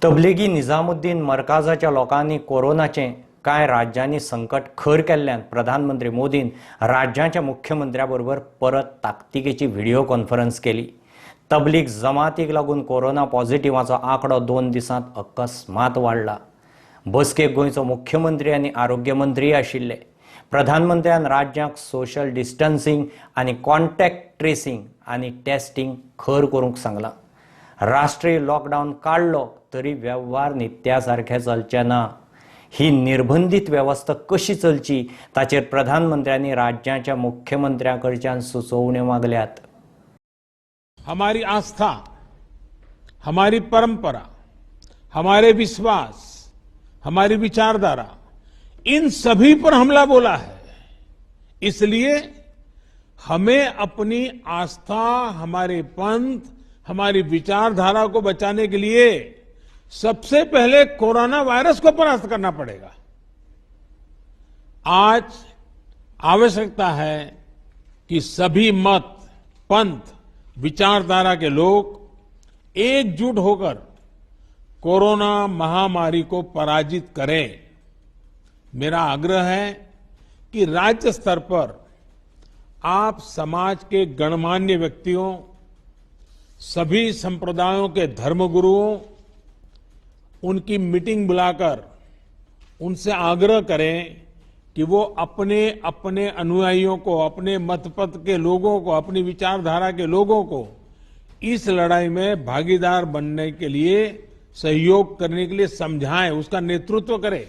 तबलिगी निजामुद्दीन मरकाजाच्या लोकांनी कोरोनाचे कांय राज्यांनी संकट खर केल्ल्यान प्रधानमंत्री मोदीन राज्याच्या मुख्यमंत्र्यांबरोबर परत ताकतिकेची व्हिडिओ कॉन्फरन्स केली। तबलीग जमातीक लागून कोरोना पॉझिटिव्हाचो आंकडो 2 दिसांत अकस्मात वाडला। बसकेक गोंयचो मुख्यमंत्री आनी आरोग्य मंत्री आशिल्ले। प्रधानमंत्र्यान राज्याक सोशल डिस्टन्सिंग आनी कॉन्टॅक्ट ट्रेसिंग आनी टेस्टिंग खर करूंक सांगलां। राष्ट्रीय लॉकडावन काडलो तरी व्यवहार नित्यासारखे चलचे ना। ही निर्बंधित व्यवस्था कशी चलची ताचेर प्रधानमंत्र्यांनी राज्याच्या मुख्यमंत्र्यांकडच्यान सुचोवण्यो मागल्यात। हमारी आस्था, हमारी परंपरा, हमारे विश्वास, हमारी विचारधारा, इन सभी पर हमला बोला है। इसलिए हमें अपनी आस्था, हमारे पंथ, हमारी विचारधारा को बचाने के लिए सबसे पहले कोरोना वायरस को परास्त करना पड़ेगा। आज आवश्यकता है कि सभी मत, पंथ, विचारधारा के लोग एकजुट होकर कोरोना महामारी को पराजित करें। मेरा आग्रह है कि राज्य स्तर पर आप समाज के गणमान्य व्यक्तियों, सभी संप्रदायों के धर्मगुरुओं, उनकी मीटिंग बुलाकर उनसे आग्रह करें कि वो अपने अपने अनुयायियों को, अपने मतपथ के लोगों को, अपनी विचारधारा के लोगों को इस लड़ाई में भागीदार बनने के लिए, सहयोग करने के लिए समझाएं, उसका नेतृत्व करें।